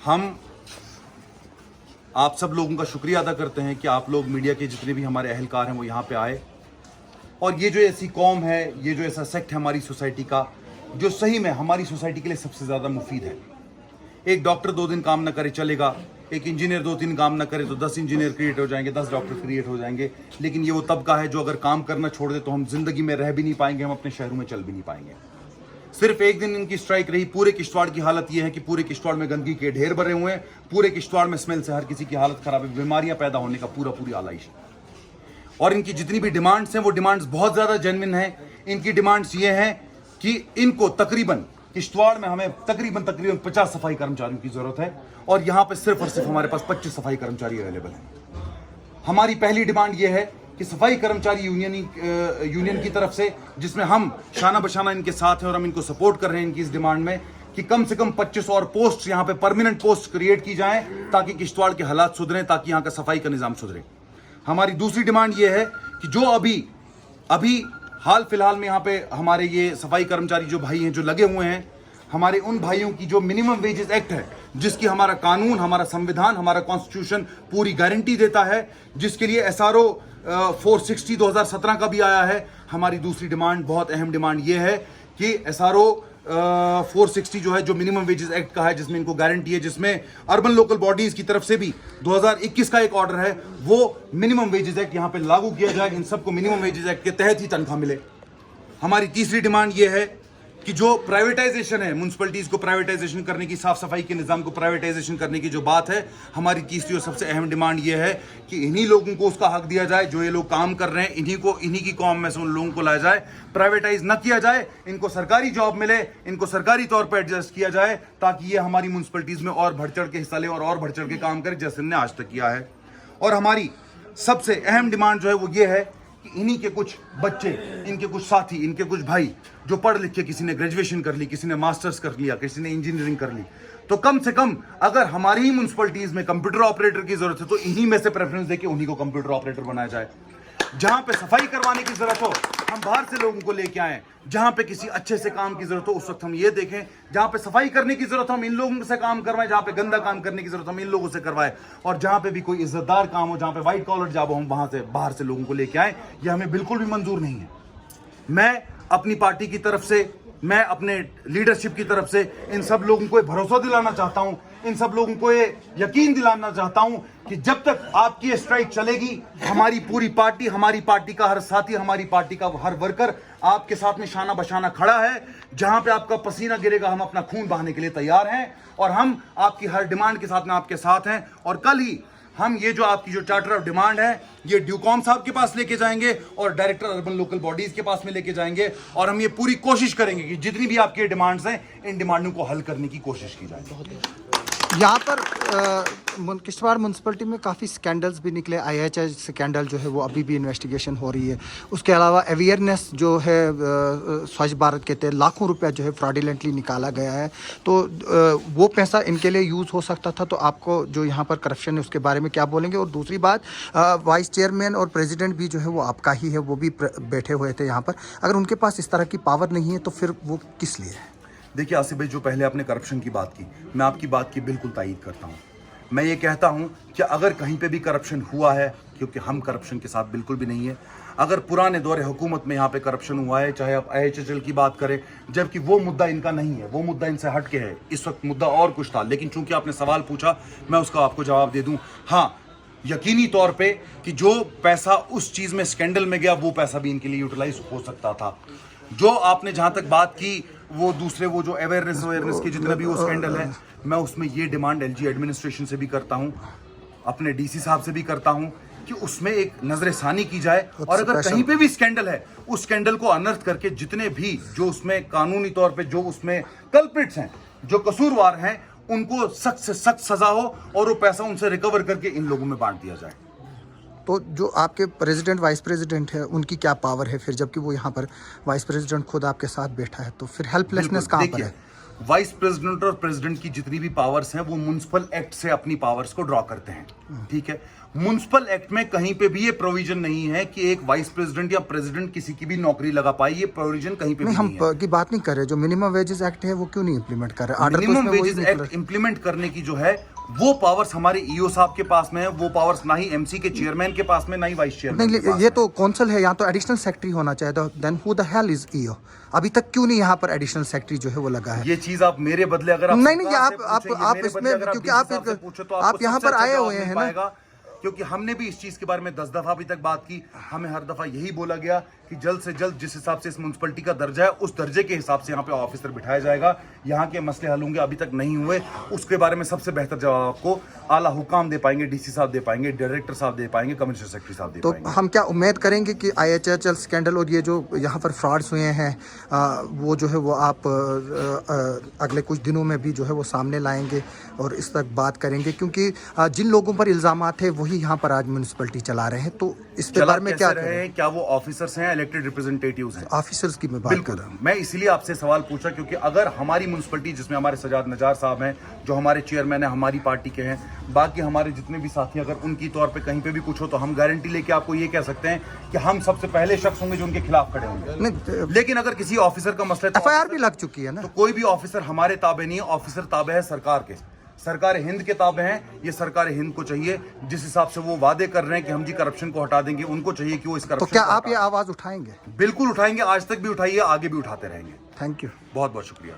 हम आप सब लोगों का शुक्रिया अदा करते हैं कि आप लोग मीडिया के जितने भी हमारे अहलकार हैं वो यहाँ पे आए, और ये जो ऐसी कौम है, ये जो ऐसा सेक्ट है हमारी सोसाइटी का, जो सही में हमारी सोसाइटी के लिए सबसे ज़्यादा मुफीद है। एक डॉक्टर 2 दिन काम ना करे चलेगा, एक इंजीनियर 2-3 काम ना करे तो 10 इंजीनियर क्रिएट हो जाएंगे, 10 डॉक्टर क्रिएट हो जाएंगे, लेकिन ये वो तबका है जो अगर काम करना छोड़ दे तो हम जिंदगी में रह भी नहीं पाएंगे, हम अपने शहरों में चल भी नहीं पाएंगे। सिर्फ एक दिन इनकी स्ट्राइक रही, पूरे किश्तवाड़ की हालत ये है कि पूरे किश्तवाड़ में गंदगी के ढेर भरे हुए हैं, पूरे किश्तवाड़ में स्मेल से हर किसी की हालत खराब है, बीमारियां पैदा होने का पूरी आलाइश है। और इनकी जितनी भी डिमांड्स हैं वो डिमांड्स बहुत ज़्यादा जेन्युइन हैं। इनकी डिमांड्स ये हैं कि इनको तकरीबन किश्तवाड़ में हमें तकरीबन 50 सफाई कर्मचारियों की ज़रूरत है, और यहाँ पे सिर्फ और सिर्फ हमारे पास 25 सफाई कर्मचारी अवेलेबल हैं। हमारी पहली डिमांड ये है कि सफाई कर्मचारी यूनियन की तरफ से, जिसमें हम शाना बशाना इनके साथ हैं और हम इनको सपोर्ट कर रहे हैं इनकी इस डिमांड में, कि कम से कम 25 और पोस्ट यहाँ पे परमानेंट पोस्ट क्रिएट की जाएं ताकि किश्तवाड़ के हालात सुधरें, ताकि यहाँ का सफाई का निज़ाम सुधरे। हमारी दूसरी डिमांड ये है कि जो अभी हाल फिलहाल में यहाँ पे हमारे ये सफाई कर्मचारी जो भाई हैं जो लगे हुए हैं, हमारे उन भाइयों की जो मिनिमम वेजेस एक्ट है, जिसकी हमारा कानून, हमारा संविधान, हमारा कॉन्स्टिट्यूशन पूरी गारंटी देता है, जिसके लिए SRO 460 2017 का भी आया है। हमारी दूसरी डिमांड, बहुत अहम डिमांड ये है कि SRO 460 जो है, जो मिनिमम वेजेस एक्ट का है, जिसमें इनको गारंटी है, जिसमें अर्बन लोकल बॉडीज की तरफ से भी 2021 का एक ऑर्डर है, वो मिनिमम वेजेस एक्ट यहाँ पे लागू किया जाए, इन सबको मिनिमम वेजेस एक्ट के तहत ही तनख्वाह मिले। हमारी तीसरी डिमांड ये है कि जो प्राइवेटाइजेशन है, म्यूनसिपलिटीज़ को प्राइवेटाइजेशन करने की, साफ सफाई के निज़ाम को प्राइवेटाइजेशन करने की जो बात है, हमारी तीसरी और सबसे अहम डिमांड ये है कि इन्हीं लोगों को उसका हक दिया जाए जो ये लोग काम कर रहे हैं, इन्हीं की कौम में से उन लोगों को लाया जाए, प्राइवेटाइज न किया जाए, इनको सरकारी जॉब मिले, इनको सरकारी तौर पर एडजस्ट किया जाए, ताकि ये हमारी म्यूनसिपलिटीज़ में और बढ़ चढ़ के हिस्सा लें और बढ़ चढ़ के काम करें, जैसे इन्होंने आज तक किया है। और हमारी सबसे अहम डिमांड जो है वो ये है कि इन्हीं के कुछ बच्चे, इनके कुछ साथी, इनके कुछ भाई जो पढ़ लिख के, किसी ने ग्रेजुएशन कर ली, किसी ने मास्टर्स कर लिया, किसी ने इंजीनियरिंग कर ली, तो कम से कम अगर हमारी ही म्यूनसिपलिटीज में कंप्यूटर ऑपरेटर की जरूरत है तो इन्हीं में से प्रेफरेंस देके उन्हीं को कंप्यूटर ऑपरेटर बनाया जाए। जहां पे सफाई करवाने की जरूरत हो हम बाहर से लोगों को लेके आए, जहां पे किसी अच्छे से काम की जरूरत हो उस वक्त हम ये देखें, जहां पे सफाई करने की जरूरत हो हम इन लोगों से काम करवाएं, जहां पे गंदा काम करने की जरूरत हम इन लोगों से करवाएं, और जहां पे भी कोई इज्जतदार काम हो, जहां पे व्हाइट कॉलर जॉब हो, हम वहां से बाहर से लोगों को लेके आए। ये हमें बिल्कुल भी मंजूर नहीं है। मैं अपनी पार्टी की तरफ से, मैं अपने लीडरशिप की तरफ से इन सब लोगों को भरोसा दिलाना चाहता हूं, इन सब लोगों को ये यकीन दिलाना चाहता हूं कि जब तक आपकी स्ट्राइक चलेगी, हमारी पूरी पार्टी, हमारी पार्टी का हर साथी, हमारी पार्टी का हर वर्कर आपके साथ में शाना बशाना खड़ा है। जहां पे आपका पसीना गिरेगा हम अपना खून बहाने के लिए तैयार हैं, और हम आपकी हर डिमांड के साथ में आपके साथ हैं। और कल ही हम ये जो आपकी जो चार्टर ऑफ डिमांड है, ये ड्यूकॉम साहब के पास लेके जाएंगे और डायरेक्टर अर्बन लोकल बॉडीज के पास में लेके जाएंगे, और हम ये पूरी कोशिश करेंगे कि जितनी भी आपकी डिमांड्स हैं, इन डिमांडों को हल करने की कोशिश की जाए। यहाँ पर किश्तवाड़ म्यूनसिपलिटी में काफ़ी स्कैंडल्स भी निकले। IHH स्कैंडल जो है वो अभी भी इन्वेस्टिगेशन हो रही है। उसके अलावा अवेयरनेस जो है स्वच्छ भारत के तहत लाखों रुपया जो है फ्रॉडुलेंटली निकाला गया है, तो वो पैसा इनके लिए यूज़ हो सकता था। तो आपको जो यहाँ पर करप्शन है उसके बारे में क्या बोलेंगे? और दूसरी बात, वाइस चेयरमैन और प्रेसिडेंट भी जो है वो आपका ही है, वो भी बैठे हुए थे यहाँ पर। अगर उनके पास इस तरह की पावर नहीं है तो फिर वो किस लिए है? देखिए आसिफ भाई, जो पहले आपने करप्शन की बात की, मैं आपकी बात की बिल्कुल तायीद करता हूँ। मैं ये कहता हूँ कि अगर कहीं पे भी करप्शन हुआ है, क्योंकि हम करप्शन के साथ बिल्कुल भी नहीं है, अगर पुराने दौरे हुकूमत में यहाँ पे करप्शन हुआ है, चाहे आप IHHL की बात करें, जबकि वो मुद्दा इनका नहीं है, वो मुद्दा इनसे हट के है, इस वक्त मुद्दा और कुछ था, लेकिन चूंकि आपने सवाल पूछा मैं उसका आपको जवाब दे दूँ। हाँ, यकीनी तौर पे कि जो पैसा उस चीज़ में स्कैंडल में गया, वो पैसा भी इनके लिए यूटिलाइज हो सकता था। जो आपने जहाँ तक बात की, वो दूसरे वो जो अवेयरनेस के जितने भी वो स्कैंडल है, मैं उसमें ये डिमांड LG एडमिनिस्ट्रेशन से भी करता हूँ, अपने DC साहब से भी करता हूँ कि उसमें एक नजरसानी की जाए, और अगर कहीं पे भी स्कैंडल है उस स्कैंडल को अनर्थ करके जितने भी जो उसमें कानूनी तौर पे जो उसमें कल्प्रिट्स हैं, जो कसूरवार हैं, उनको सख्त से सख्त सजा हो और वो पैसा उनसे रिकवर करके इन लोगों में बांट दिया जाए। तो जो आपके प्रेसिडेंट वाइस प्रेसिडेंट है उनकी क्या पावर है फिर, जबकि वो यहाँ पर वाइस प्रेसिडेंट खुद आपके साथ बैठा है, तो फिर हेल्पलेसनेस कहाँ पर है? वाइस प्रेसिडेंट और प्रेसिडेंट की जितनी भी पावर्स हैं वो म्युनिसिपल एक्ट से अपनी पावर्स को ड्रॉ करते हैं, ठीक है। म्युनिसिपल एक्ट में कहीं पे भी ये प्रोविजन नहीं है कि एक वाइस प्रेसिडेंट या प्रेसिडेंट किसी की भी नौकरी लगा पाए, ये प्रोविजन कहीं पे भी नहीं, नहीं है। हम की बात नहीं कर रहे, जो मिनिमम वेजेस एक्ट है वो क्यों नहीं इम्प्लीमेंट कर रहे? आर्डर तो मिनिमम उसमें वही वेजेस निकला। एक्ट इंप्लीमेंट करने की जो है वो पावर्स हमारे ईओ साहब के पास में है, वो पावर्स ना ही एमसी के चेयरमैन के पास में, ना ही वाइस चेयरमैन के नहीं, पास ये में। तो कौंसल है, यहाँ तो एडिशनल सेक्रेटरी होना चाहिए। Then who the hell is EO? अभी तक क्यों नहीं यहाँ पर एडिशनल सेक्रेटरी जो है वो लगा है? ये चीज आप मेरे बदले अगर आप नहीं, नहीं, सरकार आप- से आप- पूछेंगे, आप मेरे इसमें- बदले अगर क्योंकि डीसी आप साहब से एक- पूछो तो आप आपको यहाँ सबसे पर अच्छा आए जवाब हुए मिल हैं ना। पाएगा, क्योंकि हमने भी इस चीज के बारे में 10 दफा अभी तक बात की। हमें हर दफा यही बोला गया कि जल्द से जल्द जिस हिसाब से इस म्युनिसिपैलिटी का दर्जा है उस दर्जे के हिसाब से यहाँ पे ऑफिसर बिठाया जाएगा। यहाँ के मसले हल होंगे, अभी तक नहीं हुए। उसके बारे में सबसे बेहतर जवाब आपको आला हुकाम दे पाएंगे, डीसी साहब दे पाएंगे, डायरेक्टर साहब दे पाएंगे, कमिश्नर सेक्रेटरी साहब दे तो पाएंगे। हम क्या उम्मीद करेंगे कि IHHL स्कैंडल और ये जो यहाँ पर फ्रॉड्स हुए हैं वो जो है वो आप अगले कुछ दिनों में भी जो है वो सामने लाएंगे और इस तक बात करेंगे? क्योंकि जिन लोगों पर इल्जामात है वही यहाँ पर आज म्यूनसिपैलिटी चला रहे हैं, तो इस पे बारे में क्या रहे हैं? क्या वो ऑफिसर्स हैं, इलेक्टेड रिप्रेजेंटेटिव्स हैं? ऑफिसर्स की मैं बात कर रहा हूँ। मैं इसलिए आपसे सवाल पूछा क्योंकि अगर हमारी म्युनिसिपैलिटी जिसमें हमारे सजाद नजार साहब हैं, जो हमारे चेयरमैन हैं, हमारी पार्टी के हैं, बाकी हमारे जितने भी साथी, अगर उनकी तौर पे कहीं पे भी कुछ हो तो हम गारंटी लेके आपको ये कह सकते हैं कि हम सबसे पहले शख्स होंगे जो उनके खिलाफ खड़े होंगे। नहीं, लेकिन अगर किसी ऑफिसर का मसला है तो FIR भी लग चुकी है ना। तो कोई भी ऑफिसर हमारे ताबे नहीं है, ऑफिसर ताबे है सरकार के, सरकार हिंद के ताबे हैं। ये सरकार हिंद को चाहिए जिस हिसाब से वो वादे कर रहे हैं कि हम जी करप्शन को हटा देंगे, उनको चाहिए कि वो इस तो करप्शन क्या को आप ये हटा दें। आवाज उठाएंगे? बिल्कुल उठाएंगे, आज तक भी उठाइए, आगे भी उठाते रहेंगे। Thank you. बहुत बहुत शुक्रिया।